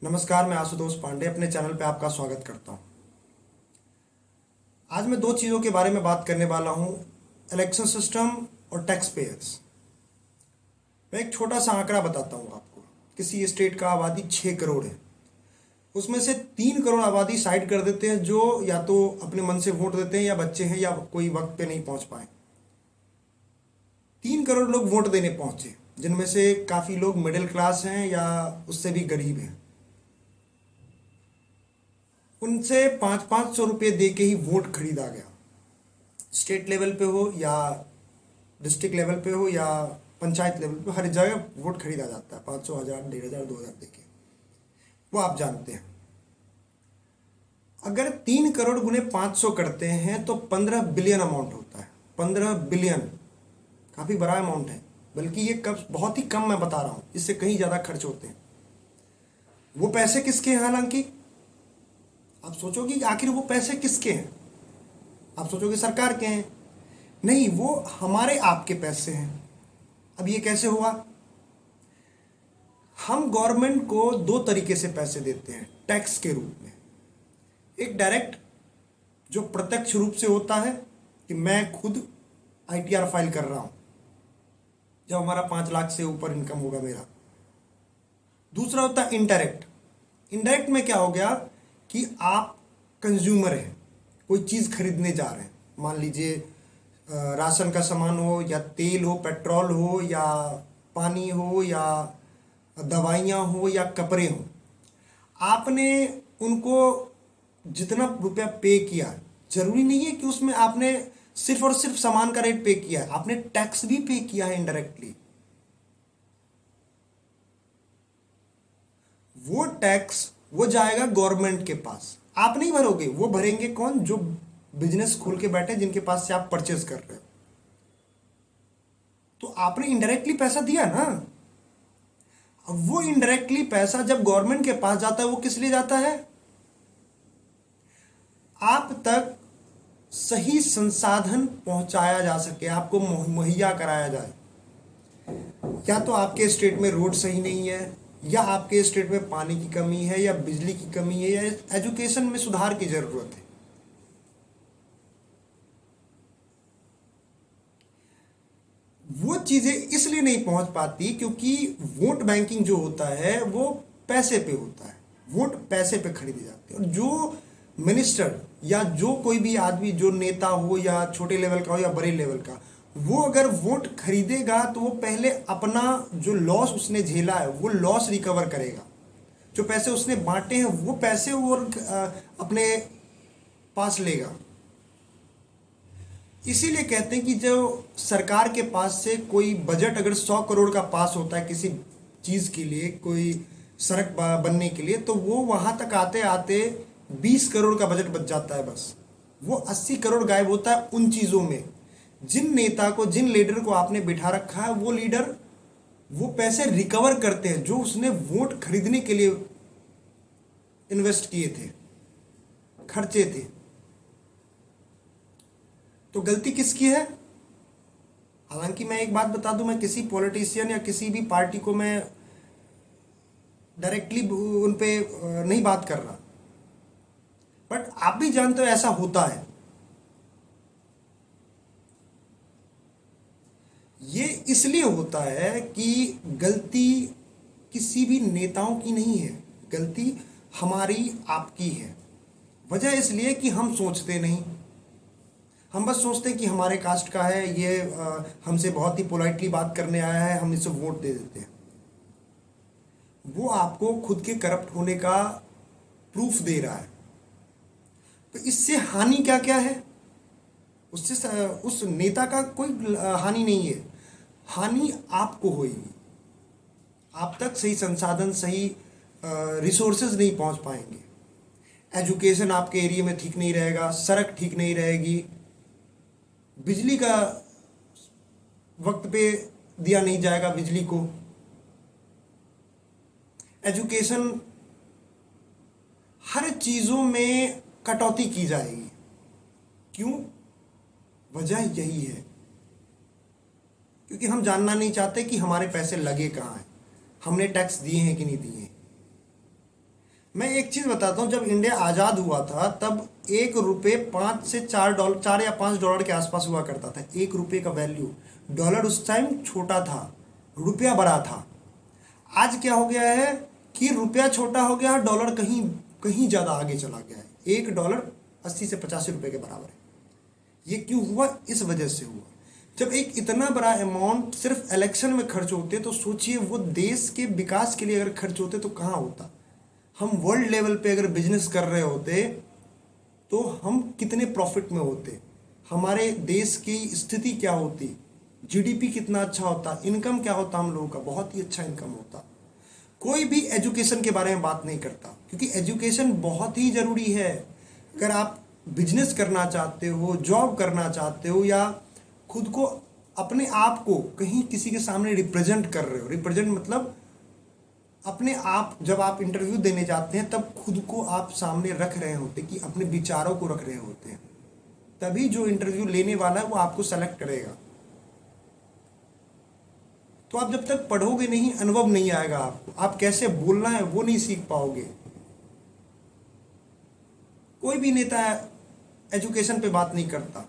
नमस्कार, मैं आशुतोष पांडे अपने चैनल पे आपका स्वागत करता हूँ। आज मैं दो चीज़ों के बारे में बात करने वाला हूँ, इलेक्शन सिस्टम और टैक्स पेयर्स। मैं एक छोटा सा आंकड़ा बताता हूँ आपको। किसी स्टेट का आबादी 6 करोड़ है, उसमें से 3 करोड़ आबादी साइड कर देते हैं, जो या तो अपने मन से वोट देते हैं या बच्चे हैं या कोई वक्त पे नहीं पहुँच पाए। 3 करोड़ लोग वोट देने पहुँचे, जिनमें से काफ़ी लोग मिडिल क्लास हैं या उससे भी गरीब हैं। उनसे 500-500 रुपये दे के ही वोट खरीदा गया। स्टेट लेवल पे हो या डिस्ट्रिक्ट लेवल पे हो या पंचायत लेवल पे, हर जगह वोट खरीदा जाता है 500, 1000, 1500, 2000 दे के। वो आप जानते हैं। अगर 3 करोड़ गुने 500 करते हैं तो 15 बिलियन अमाउंट होता है। 15 बिलियन काफ़ी बड़ा अमाउंट है, बल्कि ये कब बहुत ही कम मैं बता रहा हूँ, इससे कहीं ज़्यादा खर्च होते हैं। वो पैसे किसके हैं? हालांकि आप सोचोगे कि आखिर वो पैसे किसके हैं, आप सोचोगे सरकार के हैं। नहीं, वो हमारे आपके पैसे हैं। अब ये कैसे हुआ? हम गवर्नमेंट को दो तरीके से पैसे देते हैं टैक्स के रूप में। एक डायरेक्ट, जो प्रत्यक्ष रूप से होता है कि मैं खुद आईटीआर फाइल कर रहा हूं जब हमारा 5 लाख से ऊपर इनकम होगा मेरा। दूसरा होता है इनडायरेक्ट। इनडायरेक्ट में क्या हो गया कि आप कंज्यूमर हैं, कोई चीज़ खरीदने जा रहे हैं। मान लीजिए राशन का सामान हो या तेल हो, पेट्रोल हो या पानी हो या दवाइयाँ हो या कपड़े हो। आपने उनको जितना रुपया पे किया, जरूरी नहीं है कि उसमें आपने सिर्फ और सिर्फ सामान का रेट पे किया है, आपने टैक्स भी पे किया है इनडायरेक्टली। वो टैक्स वो जाएगा गवर्नमेंट के पास, आप नहीं भरोगे, वो भरेंगे कौन? जो बिजनेस खोल के बैठे, जिनके पास से आप परचेज कर रहे हो। तो आपने इनडायरेक्टली पैसा दिया ना। अब वो इनडायरेक्टली पैसा जब गवर्नमेंट के पास जाता है, वो किस लिए जाता है? आप तक सही संसाधन पहुंचाया जा सके, आपको मुहैया कराया जाए। या तो आपके स्टेट में रोड सही नहीं है, या आपके स्टेट में पानी की कमी है, या बिजली की कमी है, या एजुकेशन में सुधार की जरूरत है। वो चीजें इसलिए नहीं पहुंच पाती क्योंकि वोट बैंकिंग जो होता है वो पैसे पे होता है। वोट पैसे पे खरीदे जाते हैं। और जो मिनिस्टर या जो कोई भी आदमी, जो नेता हो या छोटे लेवल का हो या बड़े लेवल का, वो अगर वोट खरीदेगा तो वो पहले अपना जो लॉस उसने झेला है वो लॉस रिकवर करेगा। जो पैसे उसने बांटे हैं वो पैसे वो अपने पास लेगा। इसीलिए कहते हैं कि जो सरकार के पास से कोई बजट अगर 100 करोड़ का पास होता है किसी चीज़ के लिए, कोई सड़क बनने के लिए, तो वो वहाँ तक आते आते 20 करोड़ का बजट बच जाता है बस। वो 80 करोड़ गायब होता है उन चीज़ों में। जिन नेता को, जिन लीडर को आपने बिठा रखा है, वो लीडर वो पैसे रिकवर करते हैं जो उसने वोट खरीदने के लिए इन्वेस्ट किए थे, खर्चे थे। तो गलती किसकी है? हालांकि मैं एक बात बता दूं, मैं किसी पॉलिटिशियन या किसी भी पार्टी को मैं डायरेक्टली उन पे नहीं बात कर रहा, बट आप भी जानते हो ऐसा होता है। ये इसलिए होता है कि गलती किसी भी नेताओं की नहीं है, गलती हमारी आपकी है। वजह इसलिए कि हम सोचते नहीं। हम बस सोचते हैं कि हमारे कास्ट का है, ये हमसे बहुत ही पोलाइटली बात करने आया है, हम इसे वोट दे देते हैं। वो आपको खुद के करप्ट होने का प्रूफ दे रहा है। तो इससे हानि क्या क्या है? उससे उस नेता का कोई हानि नहीं है, हानि आपको होगी। आप तक सही संसाधन, सही रिसोर्सेज नहीं पहुंच पाएंगे। एजुकेशन आपके एरिया में ठीक नहीं रहेगा, सड़क ठीक नहीं रहेगी, बिजली का वक्त पे दिया नहीं जाएगा बिजली को, एजुकेशन, हर चीज़ों में कटौती की जाएगी। क्यों? वजह यही है क्योंकि हम जानना नहीं चाहते कि हमारे पैसे लगे कहाँ हैं, हमने टैक्स दिए हैं कि नहीं दिए हैं। मैं एक चीज़ बताता हूँ, जब इंडिया आज़ाद हुआ था तब 1 रुपये 5 से 4 डॉलर, 4 या 5 डॉलर के आसपास हुआ करता था 1 रुपये का वैल्यू। डॉलर उस टाइम छोटा था, रुपया बड़ा था। आज क्या हो गया है कि रुपया छोटा हो गया, डॉलर कहीं कहीं ज़्यादा आगे चला गया है। 1 डॉलर 80 से 85 रुपये के बराबर है। ये क्यों हुआ? इस वजह से हुआ। जब एक इतना बड़ा अमाउंट सिर्फ इलेक्शन में खर्च होते तो सोचिए वो देश के विकास के लिए अगर खर्च होते तो कहाँ होता। हम वर्ल्ड लेवल पे अगर बिजनेस कर रहे होते तो हम कितने प्रॉफिट में होते, हमारे देश की स्थिति क्या होती, जीडीपी कितना अच्छा होता, इनकम क्या होता हम लोगों का, बहुत ही अच्छा इनकम होता। कोई भी एजुकेशन के बारे में बात नहीं करता क्योंकि एजुकेशन बहुत ही ज़रूरी है। अगर आप बिजनेस करना चाहते हो, जॉब करना चाहते हो, या खुद को अपने आप को कहीं किसी के सामने रिप्रेजेंट कर रहे हो, रिप्रेजेंट मतलब अपने आप, जब आप इंटरव्यू देने जाते हैं तब खुद को आप सामने रख रहे होते कि अपने विचारों को रख रहे होते हैं, तभी जो इंटरव्यू लेने वाला है वो आपको सेलेक्ट करेगा। तो आप जब तक पढ़ोगे नहीं, अनुभव नहीं आएगा आपको, आप कैसे बोलना है वो नहीं सीख पाओगे। कोई भी नेता एजुकेशन पे बात नहीं करता,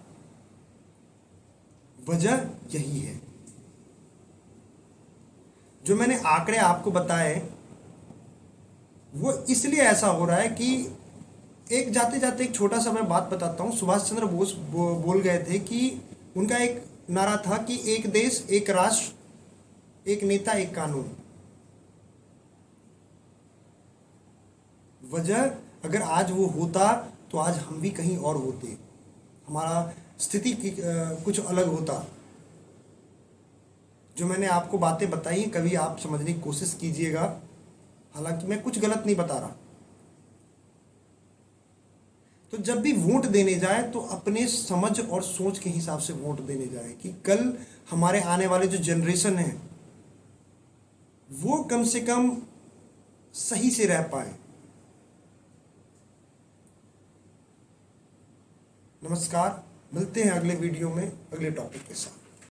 वजह यही है। जो मैंने आंकड़े आपको बताए वो इसलिए ऐसा हो रहा है कि एक जाते जाते एक छोटा सा मैं बात बताता हूँ। सुभाष चंद्र बोस बोल गए थे कि उनका एक नारा था कि एक देश, एक राष्ट्र, एक नेता, एक कानून। वजह अगर आज वो होता तो आज हम भी कहीं और होते, हमारा स्थिति कुछ अलग होता। जो मैंने आपको बातें बताई कभी आप समझने की कोशिश कीजिएगा, हालांकि मैं कुछ गलत नहीं बता रहा। तो जब भी वोट देने जाए तो अपने समझ और सोच के हिसाब से वोट देने जाए कि कल हमारे आने वाले जो जनरेशन है वो कम से कम सही से रह पाए। नमस्कार, मिलते हैं अगले वीडियो में अगले टॉपिक के साथ।